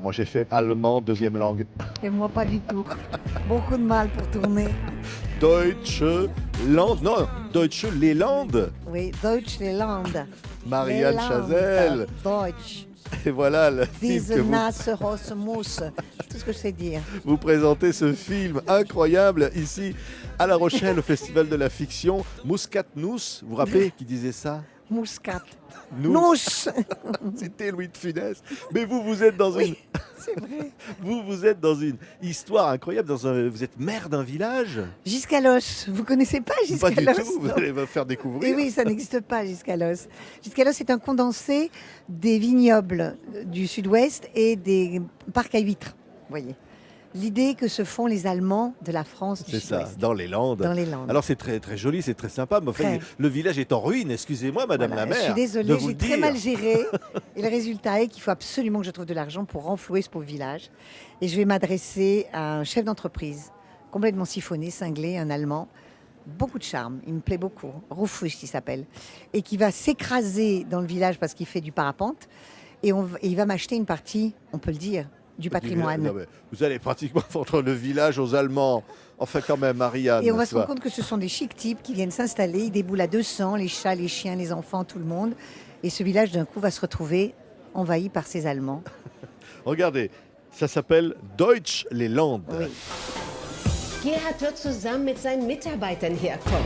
Moi j'ai fait allemand, deuxième langue. Et moi, pas du tout. Beaucoup de mal pour tourner. Deutsche Land, non, Deutsche Leland. Oui, Deutsch, les Landes. Marianne Les Landes, Chazelle. Deutsch. Et voilà le film Diese que Nasse Rosmus. Tout ce que je sais dire. vous présentez, ce film incroyable ici à La Rochelle au Festival de la Fiction. Muscat-Nous, vous vous rappelez qui disait ça? Muscat. Nous, Nous. c'était Louis de Funès. Mais vous êtes dans une... C'est vrai. Vous êtes dans une histoire incroyable. Vous êtes maire d'un village. Giscalos. Vous connaissez pas Pas du Giscalos? tout. Vous allez me faire Et découvrir. oui, ça n'existe pas, Giscalos. Giscalos, c'est un condensé des vignobles du sud-ouest et des parcs à huîtres. Vous voyez. L'idée que se font les Allemands de la France du C'est ça, sud-ouest. dans les Landes. Dans les Landes. Alors c'est très, très joli, c'est très sympa. Mais enfin, Très. le village est en ruine. Excusez-moi, Madame Voilà, la maire. je suis de désolée, vous j'ai le très dire. mal géré. Et le résultat est qu'il faut absolument que je trouve de l'argent pour renflouer ce pauvre village. Et je vais m'adresser à un chef d'entreprise, complètement siphonné, cinglé, un Allemand. Beaucoup de charme, il me plaît beaucoup. Rufus, il s'appelle. Et qui va s'écraser dans le village parce qu'il fait du parapente. Et il va m'acheter une partie, on peut le dire, du patrimoine. Non, mais vous allez pratiquement vendre le village aux Allemands. Enfin, quand même, Marianne. Et on va n'est-ce se rendre pas compte que ce sont des chics types qui viennent s'installer, ils déboulent à 200, les chats, les chiens, les enfants, tout le monde. Et ce village, d'un coup, va se retrouver envahi par ces Allemands. Regardez, ça s'appelle Deutsch les Landes. Oui. Gerhard wird zusammen mit seinen Mitarbeitern herkommen.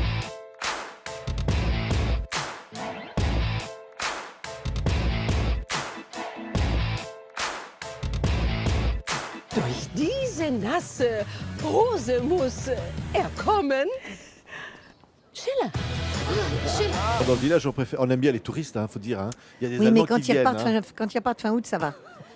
Durch diese nasse Pose muss er kommen. Schiller. Schiller. Dans le village, on aime bien les touristes, faut dire. Hein. Il y a des Oui, Allemands mais quand qui il n'y a, viennent. pas de fin- quand il y a pas de fin août, ça va.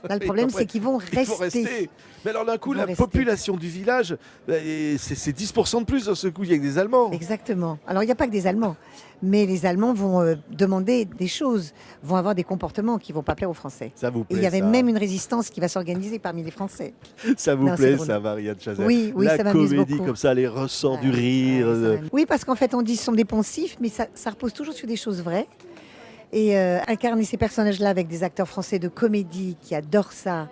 Là, le Mais problème, après, c'est qu'ils vont il faut rester. rester. Mais alors d'un coup, Ils vont la rester. population du village, c'est 10% de plus d'un seul coup. Il y a que des Allemands. Exactement. Alors, il n'y a pas que des Allemands. Mais les Allemands vont demander des choses, vont avoir des comportements qui ne vont pas plaire aux Français. Ça vous Et plaît il y avait ça même une résistance qui va s'organiser parmi les Français. Ça vous Non, c'est plaît drôle. ça, Marianne Chazelle? Oui, oui, la ça m'amuse comédie beaucoup. comme ça, les ressorts du Ouais, rire. ouais, ça m'amuse. Oui, parce qu'en fait, on dit que ce sont des poncifs, mais ça repose toujours sur des choses vraies. Et incarner ces personnages-là avec des acteurs français de comédie qui adorent ça,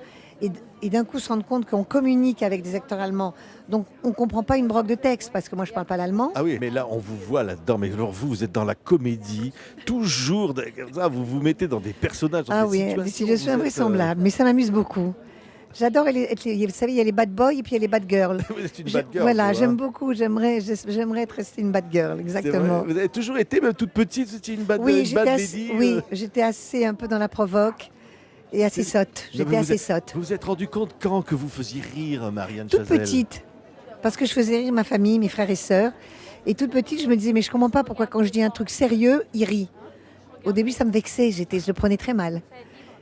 et d'un coup se rendre compte qu'on communique avec des acteurs allemands, donc on ne comprend pas une brogue de texte, parce que moi je ne parle pas l'allemand. Ah oui, mais là, on vous voit là-dedans. Mais alors vous êtes dans la comédie, toujours comme ça, vous vous mettez dans des personnages, dans Ah des oui, situations. des situations vous êtes, invraisemblables, mais ça m'amuse beaucoup. J'adore, vous savez, il y a les bad boys et puis il y a les bad girls. Vous êtes une bad girl. Voilà, vous, hein. j'aime beaucoup, j'aimerais être restée une bad girl, C'est exactement. vrai. Vous avez toujours été, même toute petite, vous étiez une bad, Oui, une bad assez, lady. oui, j'étais assez un peu dans la provoque et assez sotte. Non, J'étais mais assez sotte. Vous vous êtes rendu compte quand que vous faisiez rire Marianne Toute Chazelle? petite, parce que je faisais rire ma famille, mes frères et sœurs. Et toute petite, je me disais, mais je comprends pas pourquoi quand je dis un truc sérieux, ils rient. Au début, ça me vexait, je le prenais très mal.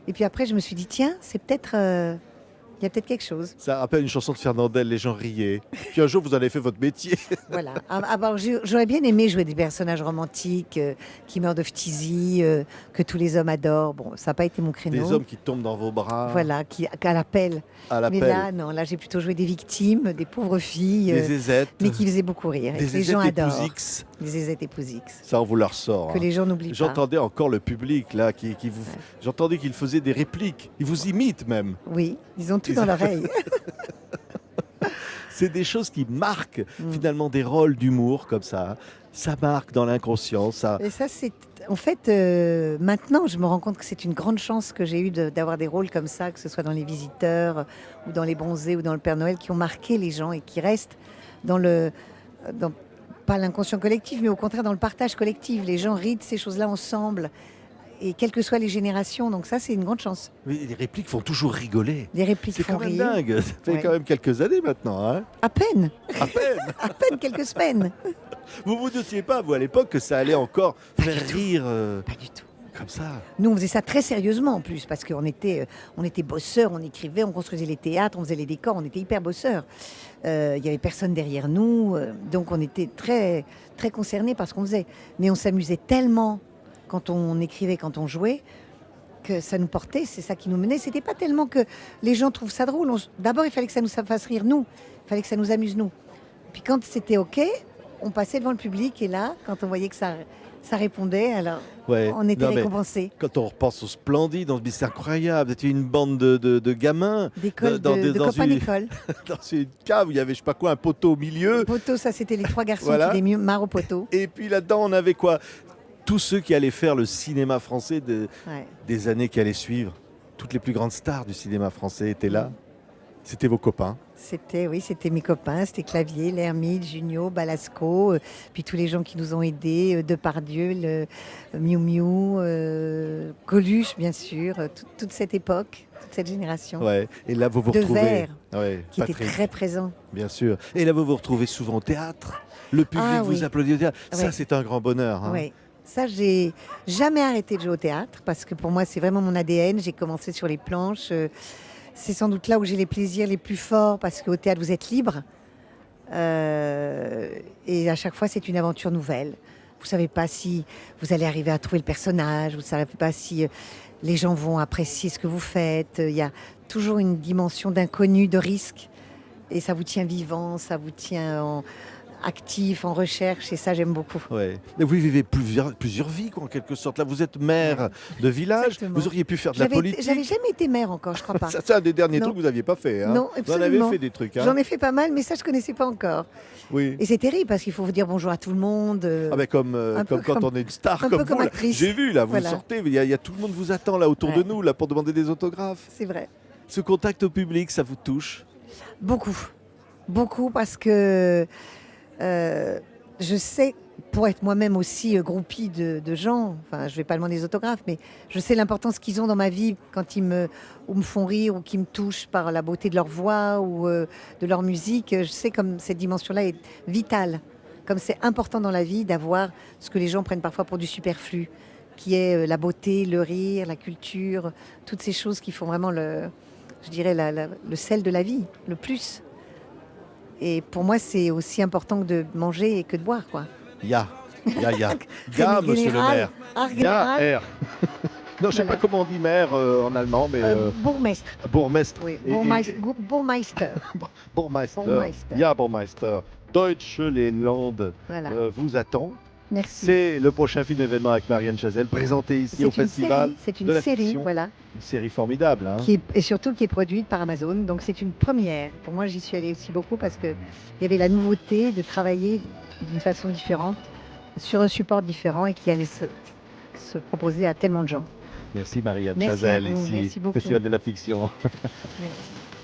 Et puis après, je me suis dit, tiens, c'est peut-être, il y a peut-être quelque chose. Ça rappelle une chanson de Fernandel, les gens riaient. Puis un jour, vous en avez fait votre métier. Voilà. J'aurais bien aimé jouer des personnages romantiques qui meurent de phtisie, que tous les hommes adorent. Bon, ça n'a pas été mon créneau. Des hommes qui tombent dans vos bras. Voilà, à l'appel. À Mais l'appel. là, non, là, j'ai plutôt joué des victimes, des pauvres filles, Des zézettes. mais qui faisaient beaucoup rire. et Des que les gens zézettes adorent. époux X. Des zézettes époux X. Ça, on vous la ressort. Que hein. les gens n'oublient pas. J'entendais encore le public là qui vous. J'entendais qu'il faisait des répliques. Il vous imite même. Oui, ils ont tout dans l'oreille. C'est des choses qui marquent finalement des rôles d'humour comme ça. Ça marque dans l'inconscient. Ça. Et ça, c'est. En fait, maintenant, je me rends compte que c'est une grande chance que j'ai eue d'avoir des rôles comme ça, que ce soit dans Les Visiteurs, ou dans Les Bronzés, ou dans Le Père Noël, qui ont marqué les gens et qui restent dans pas l'inconscient collectif, mais au contraire dans le partage collectif. Les gens rient de ces choses-là ensemble, et quelles que soient les générations. Donc ça, c'est une grande chance. Oui, les répliques font toujours rigoler. Les répliques C'est font quand même rire. dingue. Ça fait Ouais. quand même quelques années maintenant. Hein, À peine, à peine. à peine quelques semaines. Vous vous doutiez pas, vous, à l'époque, que ça allait encore faire rire Pas du tout. comme ça. Nous, on faisait ça très sérieusement en plus, parce qu'on était bosseurs, on écrivait, on construisait les théâtres, on faisait les décors, on était hyper bosseurs. Il n'y avait personne derrière nous, donc on était très, très concernés par ce qu'on faisait. Mais on s'amusait tellement quand on écrivait, quand on jouait, que ça nous portait, c'est ça qui nous menait. C'était pas tellement que les gens trouvent ça drôle. D'abord, il fallait que ça nous fasse rire, nous. Il fallait que ça nous amuse, nous. Puis quand c'était OK, on passait devant le public et là, quand on voyait que ça répondait, alors Ouais. on était Non, mais récompensé. quand on repense au Splendide, on se dit c'est incroyable. C'était une bande de gamins D'école, dans de copains une, d'école. dans une cave où il y avait, je sais pas quoi, un poteau au milieu. Poteau, ça c'était les 3 garçons Voilà. qui étaient marre au poteau. Et puis là-dedans, on avait quoi? Tous ceux qui allaient faire le cinéma français Ouais. des années qui allaient suivre. Toutes les plus grandes stars du cinéma français étaient là. C'était vos copains. C'était mes copains, c'était Clavier, Lermite, Junio, Balasco, puis tous les gens qui nous ont aidés, Depardieu, Miu Miu, Coluche bien sûr, toute cette époque, toute cette génération, Ouais. Et là, vous vous De retrouvez. Verre, Ouais, qui était Patrick, très présent. bien sûr. Et là, vous vous retrouvez souvent au théâtre. Le public Ah, vous oui. applaudit au théâtre. Ça, Ouais. c'est un grand bonheur. Hein. Ouais. Ça, j'ai jamais arrêté de jouer au théâtre parce que pour moi, c'est vraiment mon ADN. J'ai commencé sur les planches. C'est sans doute là où j'ai les plaisirs les plus forts parce qu'au théâtre, vous êtes libre. Et à chaque fois, c'est une aventure nouvelle. Vous savez pas si vous allez arriver à trouver le personnage. Vous savez pas si les gens vont apprécier ce que vous faites. Il y a toujours une dimension d'inconnu, de risque. Et ça vous tient vivant, ça vous tient actif, en recherche. Et ça, j'aime beaucoup. Ouais. Mais vous vivez plusieurs vies, quoi, en quelque sorte. Là, vous êtes maire de village. Exactement. Vous auriez pu faire de la politique. J'avais jamais été maire encore, je crois pas. Ça, c'est un des derniers Non. trucs que vous n'aviez pas fait. Hein. Non, Vous en avez absolument. fait des trucs. Hein. J'en ai fait pas mal, mais ça, je connaissais pas encore. Oui. Et c'est terrible parce qu'il faut vous dire bonjour à tout le monde. Ah ben comme, un peu comme quand comme- on est une star un comme peu comme vous. Là. actrice. J'ai vu, là, vous Voilà. sortez, il y a tout le monde vous attend là autour de Ouais. nous là, pour demander des autographes. C'est vrai. Ce contact au public, ça vous touche? Beaucoup. Beaucoup parce que je sais, pour être moi-même aussi groupie de gens, enfin je vais pas demander des autographes, mais je sais l'importance qu'ils ont dans ma vie quand ou me font rire ou qui me touchent par la beauté de leur voix ou de leur musique. Je sais comme cette dimension-là est vitale, comme c'est important dans la vie d'avoir ce que les gens prennent parfois pour du superflu, qui est la beauté, le rire, la culture, toutes ces choses qui font vraiment je dirais le sel de la vie, le plus. Et pour moi, c'est aussi important que de manger et que de boire, quoi. Ya. Ya, ya. Mais Ya, monsieur le général, maire. général, Ya, R. Non, je sais Voilà. pas comment on dit maire en allemand, mais Bourgmestre. bourgmestre. Oui, Et- Bourgmeister. Bourgmeister. Bourgmeister. Ja, Bourgmeister. Deutsche Land Voilà. vous attend. Merci. C'est le prochain film événement avec Marianne Chazelle, présenté ici au festival. C'est de une la série, fiction. voilà, Une série formidable. Hein. et surtout qui est produite par Amazon. Donc c'est une première. Pour moi, j'y suis allée aussi beaucoup parce que il y avait la nouveauté de travailler d'une façon différente, sur un support différent et qui allait se proposer à tellement de gens. Merci Marianne Merci à Chazelle, vous, ici, merci beaucoup. Festival de la fiction. Merci.